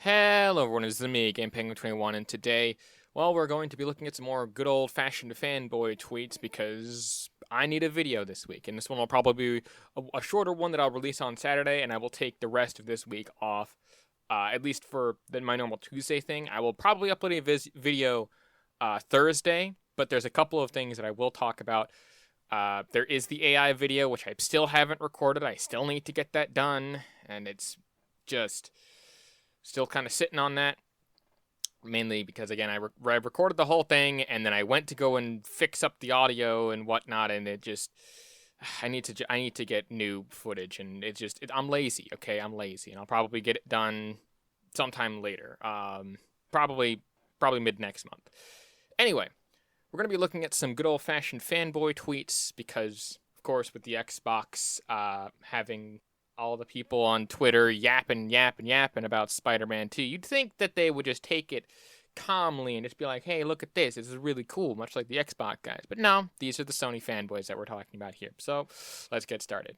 Hello everyone, it's me, GamePenguin21, and today, well, we're going to be looking at some more good old-fashioned fanboy tweets because I need a video this week, and this one will probably be a shorter one that I'll release on Saturday, and I will take the rest of this week off, at least for my normal Tuesday thing. I will probably upload a video Thursday, but there's a couple of things that I will talk about. There is the AI video, which I still haven't recorded. I still need to get that done, and it's just still kind of sitting on that, mainly because, again, I recorded the whole thing, and then I went to go and fix up the audio and whatnot, and it just, I need to get new footage, and I'm lazy, okay? I'm lazy, and I'll probably get it done sometime later, probably mid next month. Anyway, we're going to be looking at some good old-fashioned fanboy tweets because, of course, with the Xbox having all the people on Twitter yapping about Spider-Man 2, you'd think that they would just take it calmly and just be like, hey, look at this. This is really cool, much like the Xbox guys. But no, these are the Sony fanboys that we're talking about here. So let's get started.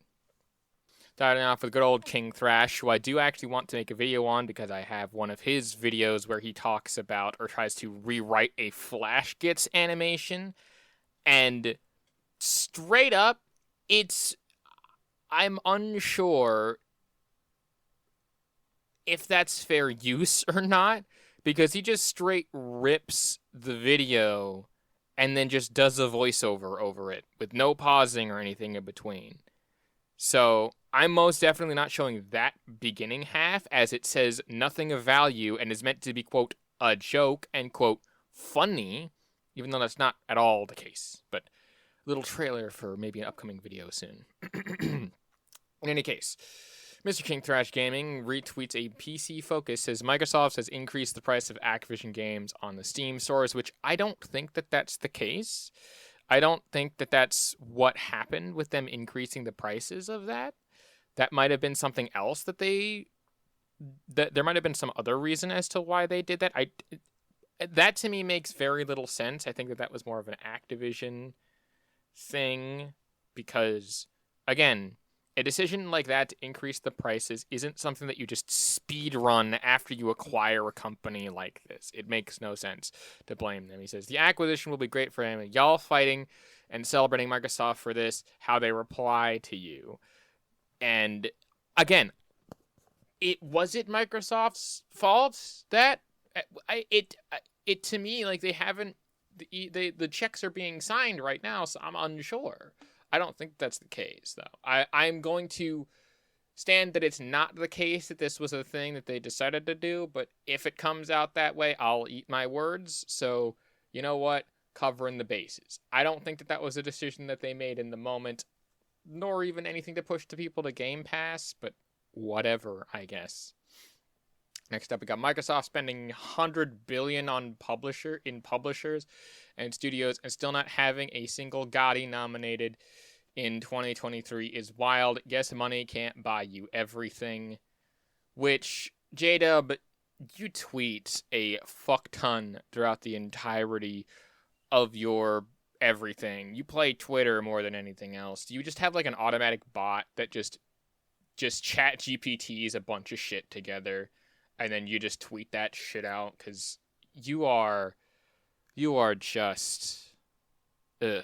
Starting off with good old King Thrash, who I do actually want to make a video on because I have one of his videos where he talks about or tries to rewrite a Flash Gets animation. And straight up, I'm unsure if that's fair use or not, because he just straight rips the video and then just does a voiceover over it with no pausing or anything in between. So I'm most definitely not showing that beginning half, as it says nothing of value and is meant to be, quote, a joke and, quote, funny, even though that's not at all the case. But little trailer for maybe an upcoming video soon. In any case, Mr. King Thrash Gaming retweets a PC Focus, says Microsoft has increased the price of Activision games on the Steam stores, which I don't think that that's the case. I don't think that that's what happened with them increasing the prices of that. That might have been something else that there might have been some other reason as to why they did that. That to me makes very little sense. I think that was more of an Activision thing because, again, a decision like that to increase the prices isn't something that you just speed run after you acquire a company like this. It makes no sense to blame them. He says, the acquisition will be great for him. Y'all fighting and celebrating Microsoft for this, how they reply to you. And again, was it Microsoft's fault that it to me, like, they haven't, the checks are being signed right now, so I'm unsure. I don't think that's the case, though. I'm going to stand that it's not the case that this was a thing that they decided to do, but if it comes out that way, I'll eat my words. So, you know what? Covering the bases. I don't think that was a decision that they made in the moment, nor even anything to push the people to Game Pass, but whatever, I guess. Next up, we got Microsoft spending $100 billion on publishers and studios and still not having a single GOTY nominated in 2023 is wild. Guess money can't buy you everything. Which, J-Dub, you tweet a fuck ton throughout the entirety of your everything. You play Twitter more than anything else. You just have like an automatic bot that just chat GPTs a bunch of shit together, and then you just tweet that shit out, because you are just, ugh.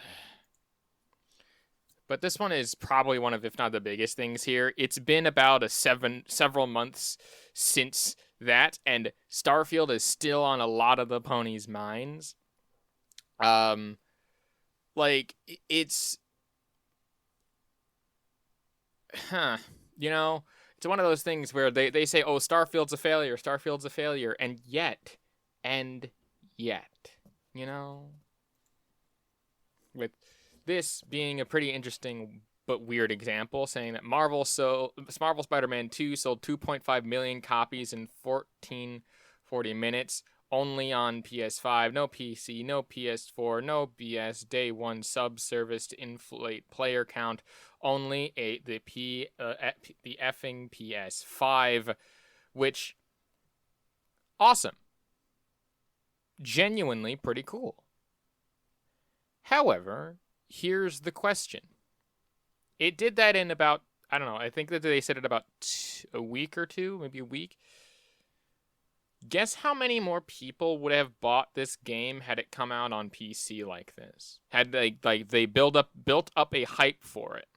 But this one is probably one of, if not the biggest things here. It's been about several months since that, and Starfield is still on a lot of the ponies' minds. Like, it's, you know, it's one of those things where they say, oh, Starfield's a failure, and yet, you know? With this being a pretty interesting but weird example, saying that Marvel Spider-Man 2 sold 2.5 million copies in 1440 minutes, only on PS5, no PC, no PS4, no BS, day one sub service to inflate player count, only the effing PS5, which, awesome. Genuinely pretty cool. However, here's the question. It did that in about, I don't know, I think that they said it about a week or two, maybe a week. Guess how many more people would have bought this game had it come out on PC like this? Had they built up a hype for it,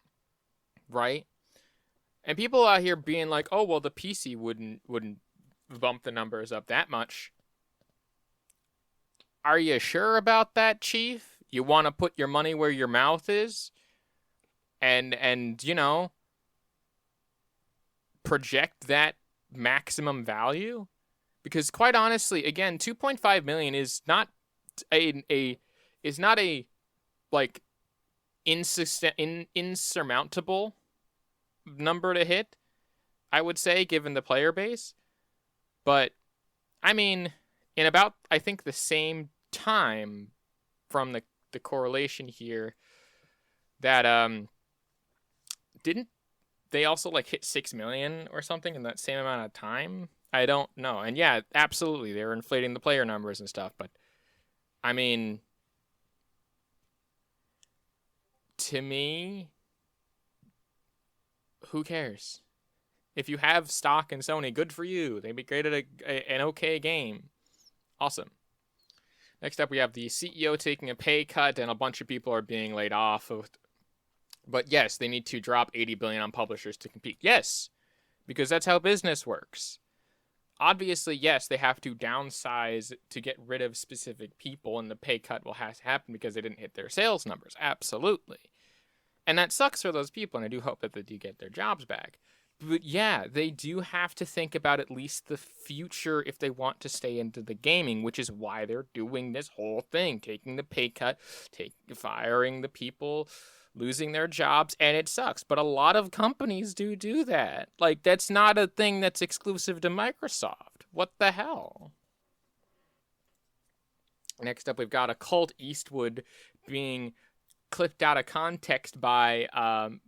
right? And people out here being like, "Oh, well, the PC wouldn't bump the numbers up that much." Are you sure about that, Chief? You want to put your money where your mouth is? And you know, project that maximum value? Because quite honestly, again, 2.5 million is not a like insurmountable number to hit, I would say, given the player base. But I mean, in about, I think, the same time from the correlation here, that didn't they also like hit 6 million or something in that same amount of time? I don't know. And yeah, absolutely, they're inflating the player numbers and stuff, but I mean, to me, who cares? If you have stock in Sony, good for you. They created an okay game. Awesome. Next up, we have the CEO taking a pay cut, and a bunch of people are being laid off. But yes, they need to drop 80 billion on publishers to compete. Yes, because that's how business works. Obviously, yes, they have to downsize to get rid of specific people, and the pay cut will have to happen because they didn't hit their sales numbers. Absolutely. And that sucks for those people, and I do hope that they do get their jobs back. But yeah, they do have to think about at least the future if they want to stay into the gaming, which is why they're doing this whole thing, taking the pay cut, firing the people, losing their jobs, and it sucks. But a lot of companies do that. Like, that's not a thing that's exclusive to Microsoft. What the hell? Next up, we've got a Cult Eastwood being clipped out of context by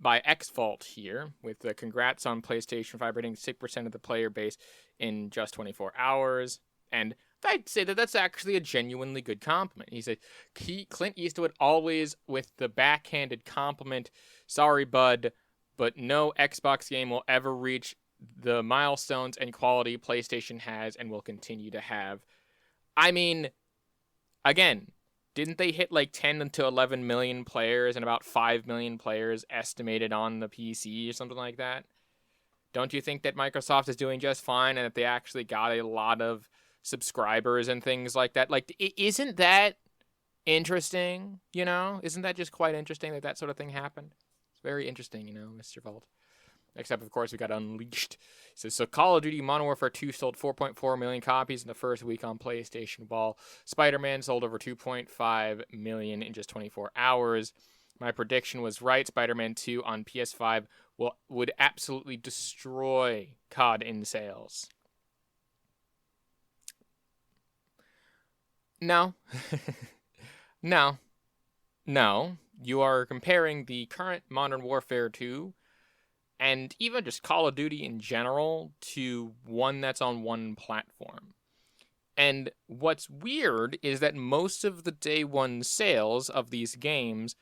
X-Fault here, with the congrats on PlayStation 5 rating 6% of the player base in just 24 hours. And I'd say that that's actually a genuinely good compliment. He said, Clint Eastwood always with the backhanded compliment, sorry, bud, but no Xbox game will ever reach the milestones and quality PlayStation has and will continue to have. I mean, again, didn't they hit like 10 to 11 million players and about 5 million players estimated on the PC or something like that? Don't you think that Microsoft is doing just fine and that they actually got a lot of subscribers and things like that? Like, isn't that interesting, you know? Isn't that just quite interesting that that sort of thing happened? It's very interesting, you know, Mr. Vault. Next up, of course, we got Unleashed. It says, so Call of Duty Modern Warfare 2 sold 4.4 million copies in the first week on PlayStation, while Spider-Man sold over 2.5 million in just 24 hours. My prediction was right. Spider-Man 2 on PS5 would absolutely destroy COD in sales. No. No. You are comparing the current Modern Warfare 2 and even just Call of Duty in general to one that's on one platform. And what's weird is that most of the day one sales of these games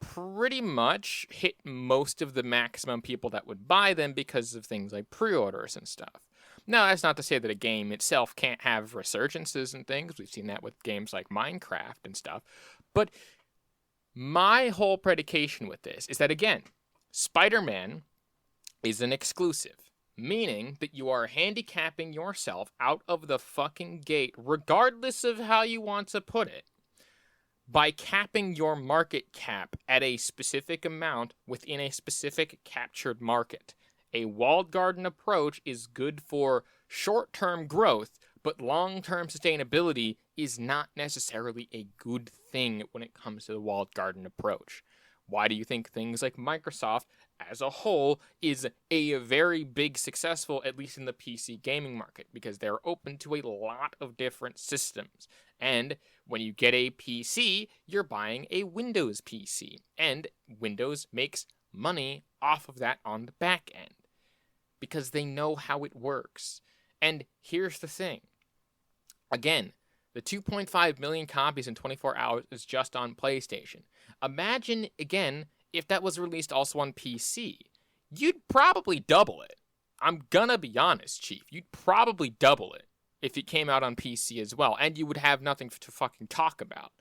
pretty much hit most of the maximum people that would buy them because of things like pre-orders and stuff. Now, that's not to say that a game itself can't have resurgences and things. We've seen that with games like Minecraft and stuff. But my whole predication with this is that, again, Spider-Man is an exclusive, meaning that you are handicapping yourself out of the fucking gate, regardless of how you want to put it, by capping your market cap at a specific amount within a specific captured market. A walled garden approach is good for short-term growth, but long-term sustainability is not necessarily a good thing when it comes to the walled garden approach. Why do you think things like Microsoft as a whole is a very big successful, at least in the PC gaming market? Because they're open to a lot of different systems. And when you get a PC, you're buying a Windows PC. And Windows makes money off of that on the back end, because they know how it works. And here's the thing. Again, the 2.5 million copies in 24 hours is just on PlayStation. Imagine, again, if that was released also on PC. You'd probably double it. I'm gonna be honest, Chief. You'd probably double it if it came out on PC as well, and you would have nothing to fucking talk about.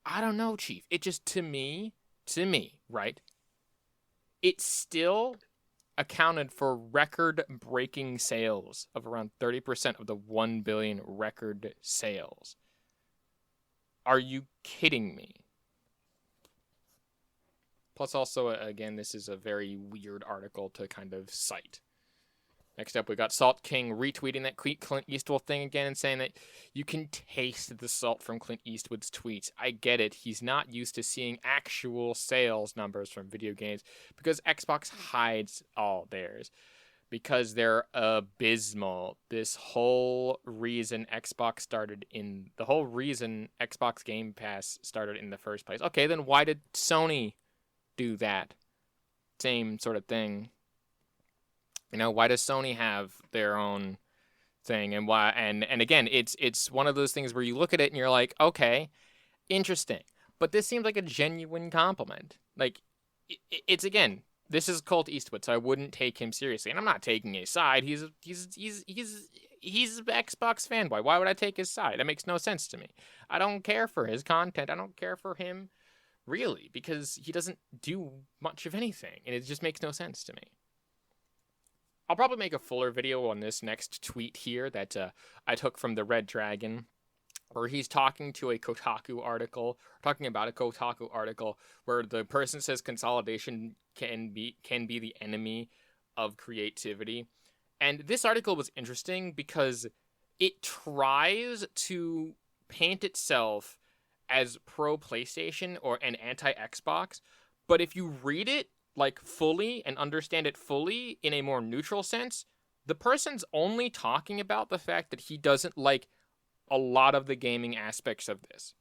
I don't know, Chief. It just, to me, right? It still accounted for record-breaking sales of around 30% of the 1 billion record sales. Are you kidding me? Plus, also, again, this is a very weird article to kind of cite. Next up, we got Salt King retweeting that Clint Eastwood thing again and saying that you can taste the salt from Clint Eastwood's tweets. I get it. He's not used to seeing actual sales numbers from video games because Xbox hides all theirs. Because they're abysmal. The whole reason Xbox Game Pass started in the first place. Okay, then why did Sony do that? Same sort of thing. You know, why does Sony have their own thing? And why? And again, it's one of those things where you look at it and you're like, okay, interesting. But this seems like a genuine compliment. Like, it's again, this is Colt Eastwood, so I wouldn't take him seriously. And I'm not taking his side. He's an Xbox fanboy. Why would I take his side? That makes no sense to me. I don't care for his content. I don't care for him, really, because he doesn't do much of anything. And it just makes no sense to me. I'll probably make a fuller video on this next tweet here that I took from the Red Dragon, where he's talking about a Kotaku article where the person says consolidation can be the enemy of creativity. And this article was interesting because it tries to paint itself as pro PlayStation or an anti Xbox, but if you read it like fully and understand it fully in a more neutral sense, the person's only talking about the fact that he doesn't like a lot of the gaming aspects of this.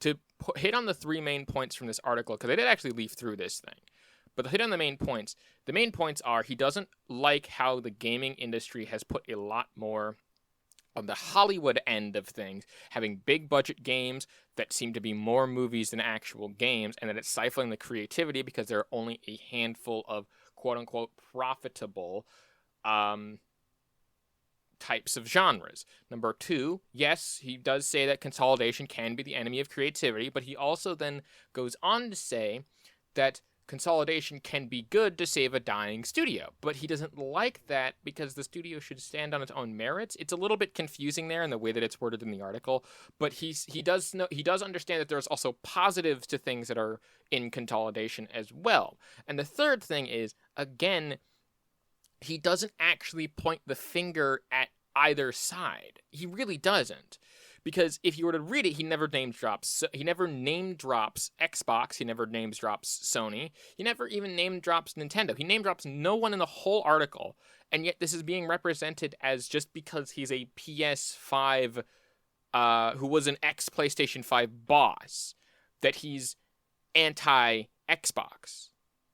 To hit on the 3 main points from this article, because I did actually leaf through this thing, but to hit on the main points are he doesn't like how the gaming industry has put a lot more on the Hollywood end of things, having big budget games that seem to be more movies than actual games, and that it's stifling the creativity because there are only a handful of quote-unquote profitable types of genres. Number 2, yes, he does say that consolidation can be the enemy of creativity, but he also then goes on to say that consolidation can be good to save a dying studio, but he doesn't like that because the studio should stand on its own merits. It's a little bit confusing there in the way that it's worded in the article, but he does understand that there's also positives to things that are in consolidation as well. And the third thing is, again, he doesn't actually point the finger at either side. He really doesn't. Because if you were to read it, he never name drops Xbox, he never name drops Sony, he never even name drops Nintendo. He name drops no one in the whole article, and yet this is being represented as just because he's a PS5, who was an ex-PlayStation 5 boss, that he's anti-Xbox.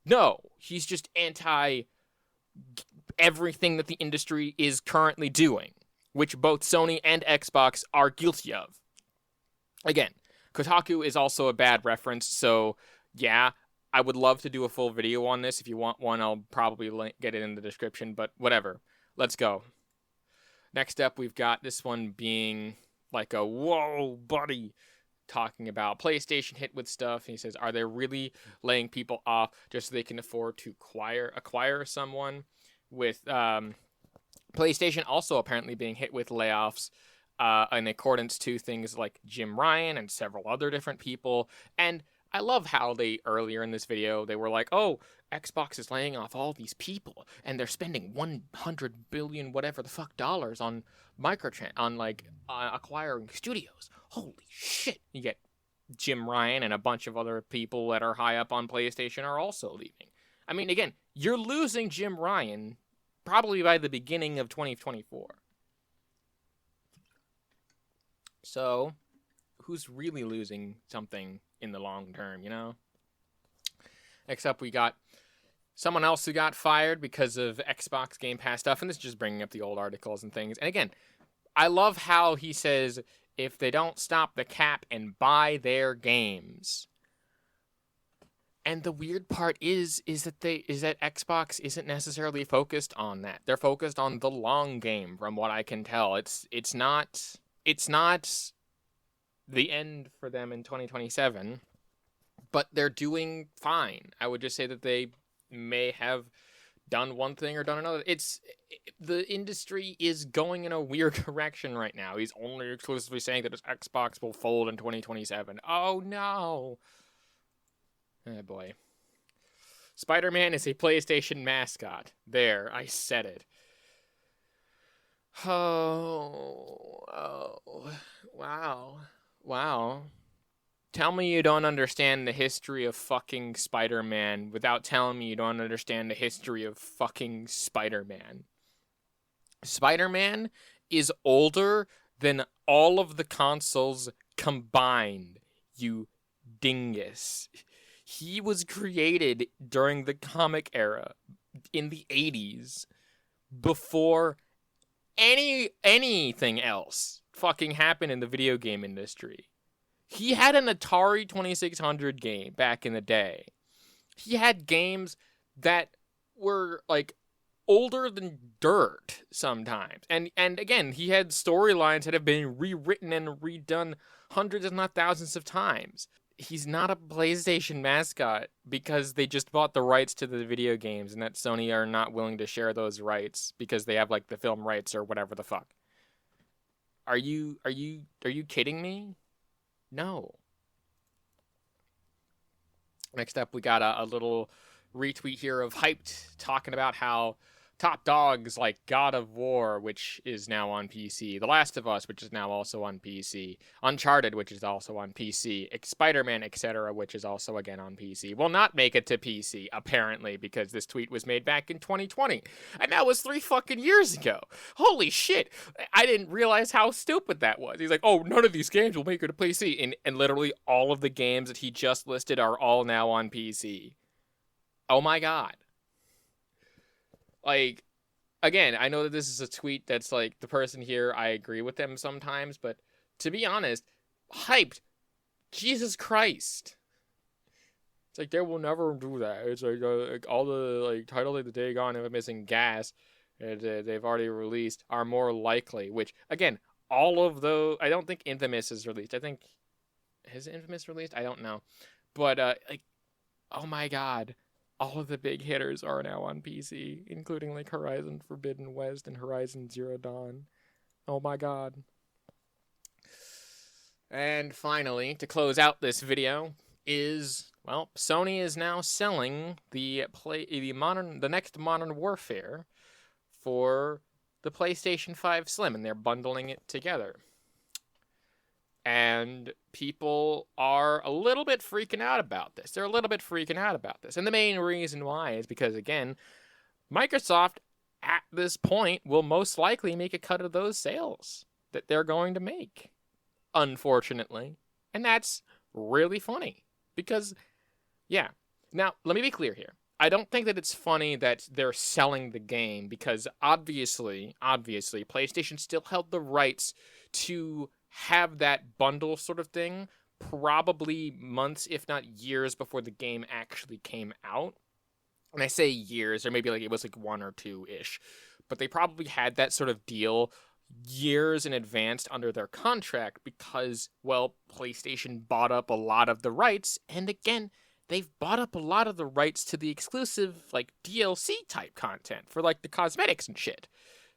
No, he's just anti-everything that the industry is currently doing, which both Sony and Xbox are guilty of. Again, Kotaku is also a bad reference, so yeah, I would love to do a full video on this. If you want one, I'll probably get it in the description, but whatever. Let's go. Next up, we've got this one being like a, whoa, buddy, talking about PlayStation hit with stuff. He says, are they really laying people off just so they can afford to acquire someone? With PlayStation also apparently being hit with layoffs in accordance to things like Jim Ryan and several other different people. And I love how earlier in this video, they were like, oh, Xbox is laying off all these people and they're spending $100 billion whatever the fuck dollars on acquiring studios. Holy shit. You get Jim Ryan and a bunch of other people that are high up on PlayStation are also leaving. I mean, again, you're losing Jim Ryan probably by the beginning of 2024. So, who's really losing something in the long term, you know? Next up, we got someone else who got fired because of Xbox Game Pass stuff, and this is just bringing up the old articles and things. And again, I love how he says, if they don't stop the cap and buy their games. And the weird part is that Xbox isn't necessarily focused on that. They're focused on the long game, from what I can tell. It's not the end for them in 2027, but they're doing fine. I would just say that they may have done one thing or done another. The industry is going in a weird direction right now. He's only exclusively saying that his Xbox will fold in 2027. Oh no. Oh boy. Spider-Man is a PlayStation mascot. There, I said it. Oh, wow. Tell me you don't understand the history of fucking Spider-Man without telling me you don't understand the history of fucking Spider-Man. Spider-Man is older than all of the consoles combined, you dingus. He was created during the comic era in the 80s before anything else fucking happened in the video game industry. He had an Atari 2600 game back in the day. He had games that were like older than dirt sometimes. And again, he had storylines that have been rewritten and redone hundreds if not thousands of times. He's not a PlayStation mascot because they just bought the rights to the video games and that Sony are not willing to share those rights because they have like the film rights or whatever the fuck. Are you kidding me? No. Next up, we got a little retweet here of Hyped talking about how top dogs like God of War, which is now on PC, The Last of Us, which is now also on PC, Uncharted, which is also on PC, Spider-Man, etc., which is also again on PC, will not make it to PC, apparently, because this tweet was made back in 2020. And that was 3 fucking years ago. Holy shit. I didn't realize how stupid that was. He's like, oh, none of these games will make it to PC. And literally all of the games that he just listed are all now on PC. Oh my god. Like, again, I know that this is a tweet that's like, the person here, I agree with them sometimes, but to be honest, Hyped, Jesus Christ. It's like, they will never do that. It's like all the like titles like the Day Gone and Missing Gas they've already released are more likely, which, again, all of those, I don't think Infamous is released. I think, is Infamous released? I don't know. But, like, oh my god. All of the big hitters are now on PC, including like Horizon Forbidden West and Horizon Zero Dawn. Oh my god. And finally, to close out this video, is, well, Sony is now selling the next Modern Warfare for the PlayStation 5 Slim, and they're bundling it together. And people are a little bit freaking out about this. They're a little bit freaking out about this. And the main reason why is because, again, Microsoft, at this point, will most likely make a cut of those sales that they're going to make, unfortunately. And that's really funny. Because, yeah. Now, let me be clear here. I don't think that it's funny that they're selling the game, because obviously, PlayStation still held the rights to have that bundle sort of thing probably months, if not years, before the game actually came out. And I say years, or maybe like it was like 1 or 2-ish. But they probably had that sort of deal years in advance under their contract because, well, PlayStation bought up a lot of the rights. And again, they've bought up a lot of the rights to the exclusive, like, DLC type content for, like, the cosmetics and shit.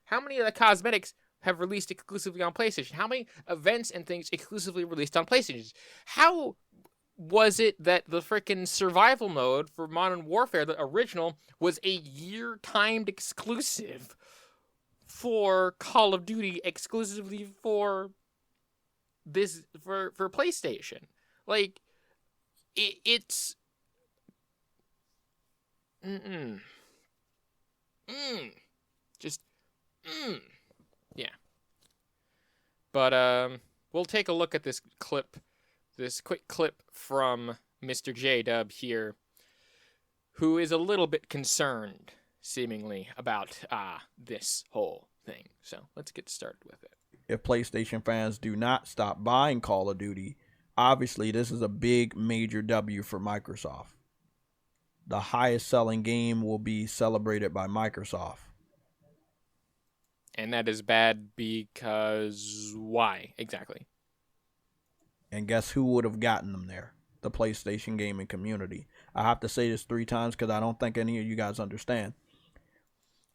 How many of the cosmetics have released exclusively on PlayStation? How many events and things exclusively released on PlayStation? How was it that the freaking survival mode for Modern Warfare, the original, was a year-timed exclusive for Call of Duty, exclusively for this, for PlayStation? Like, it's... Yeah. But, we'll take a look at this clip, this quick clip from Mr. J-Dub here, who is a little bit concerned, seemingly, about, this whole thing. So, let's get started with it. If PlayStation fans do not stop buying Call of Duty, obviously this is a big, major W for Microsoft. the highest selling game will be celebrated by Microsoft. And that is bad because why exactly? And guess who would have gotten them there? The PlayStation gaming community. I have to say this 3 times because I don't think any of you guys understand.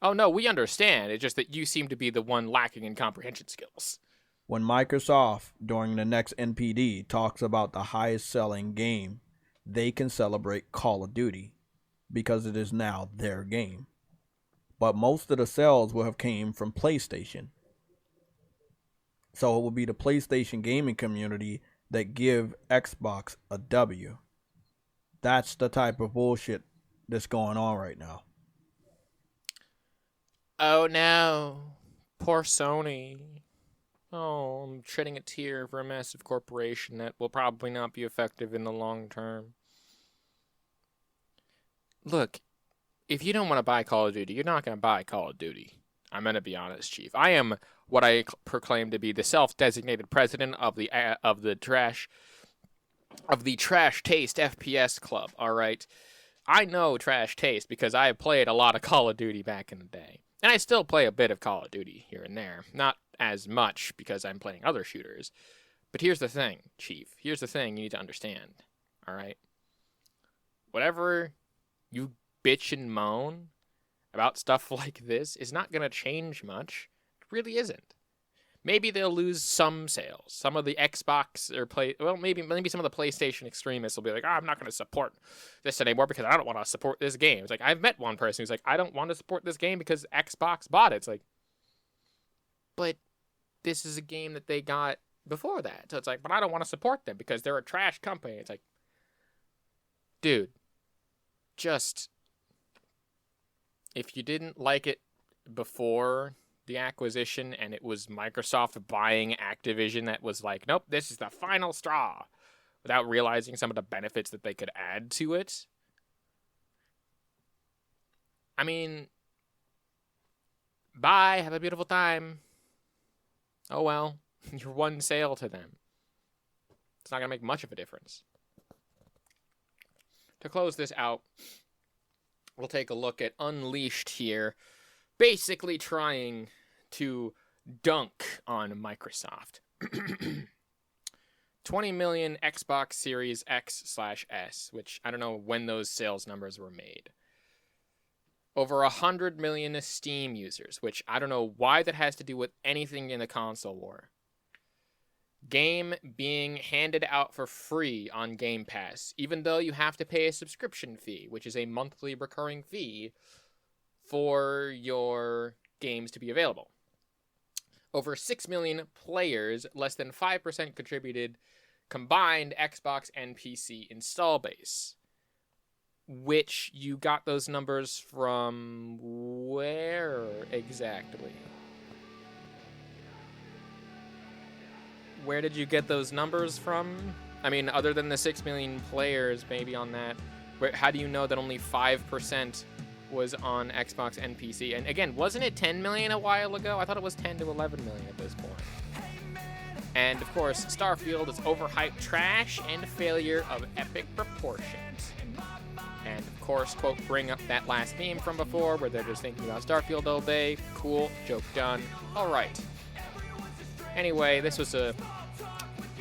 Oh, no, we understand. It's just that you seem to be the one lacking in comprehension skills. When Microsoft, during the next NPD, talks about the highest selling game, they can celebrate Call of Duty because it is now their game. But most of the sales will have came from PlayStation. So it will be the PlayStation gaming community that give Xbox a W. That's the type of bullshit that's going on right now. Oh, no. Poor Sony. Oh, I'm shedding a tear for a massive corporation that will probably not be effective in the long term. Look, if you don't want to buy Call of Duty, you're not going to buy Call of Duty. I'm going to be honest, Chief. I am what I proclaim to be the self-designated president of the trash taste FPS club. All right, I know trash taste because I have played a lot of Call of Duty back in the day, and I still play a bit of Call of Duty here and there. Not as much because I'm playing other shooters. But here's the thing, Chief. Here's the thing you need to understand. All right, whatever you bitch and moan about stuff like this is not going to change much. It really isn't. Maybe they'll lose some sales. Some of the Xbox or maybe some of the PlayStation extremists will be like, I'm not going to support this anymore because I don't want to support this game. It's like, I've met one person who's like, I don't want to support this game because Xbox bought it. It's like, but this is a game that they got before that. So it's like, but I don't want to support them because they're a trash company. It's like, dude, just, if you didn't like it before the acquisition and it was Microsoft buying Activision that was like, nope, this is the final straw, without realizing some of the benefits that they could add to it. I mean, bye, have a beautiful time. Oh well, you're one sale to them. It's not going to make much of a difference. To close this out, we'll take a look at Unleashed here, basically trying to dunk on Microsoft. 20 million Xbox Series X/S, which I don't know when those sales numbers were made. Over 100 million Steam users, which I don't know why that has to do with anything in the console war. Game being handed out for free on Game Pass, even though you have to pay a subscription fee, which is a monthly recurring fee for your games to be available. Over 6 million players, less than 5% contributed combined Xbox and PC install base. Which you got those numbers from where exactly? Where did you get those numbers from? I mean, other than the 6 million players maybe on that, how do you know that only 5% was on Xbox and PC? And again, wasn't it 10 million a while ago? I thought it was 10 to 11 million at this point. And of course, Starfield is overhyped trash and failure of epic proportions. And of course, quote, bring up that last meme from before where they're just thinking about Starfield all day. Cool, joke done. All right. Anyway, this was a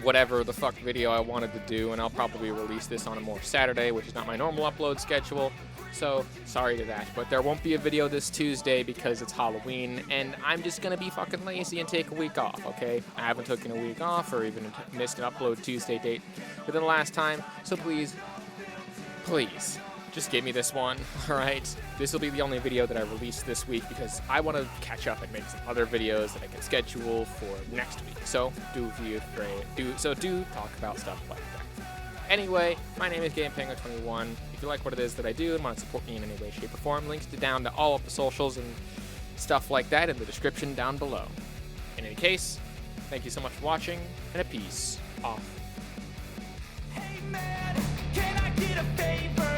whatever the fuck video I wanted to do, and I'll probably release this on a more Saturday, which is not my normal upload schedule. So, sorry to that. But there won't be a video this Tuesday because it's Halloween, and I'm just going to be fucking lazy and take a week off, okay? I haven't taken a week off or even missed an upload Tuesday date within the last time, so please, just give me this one, alright? This will be the only video that I release this week because I want to catch up and make some other videos that I can schedule for next week. So, do talk about stuff like that. Anyway, my name is GamePenguin21. If you like what it is that I do and want to support me in any way, shape, or form, links down to all of the socials and stuff like that in the description down below. In any case, thank you so much for watching, and a peace off. Hey man, can I get a favor?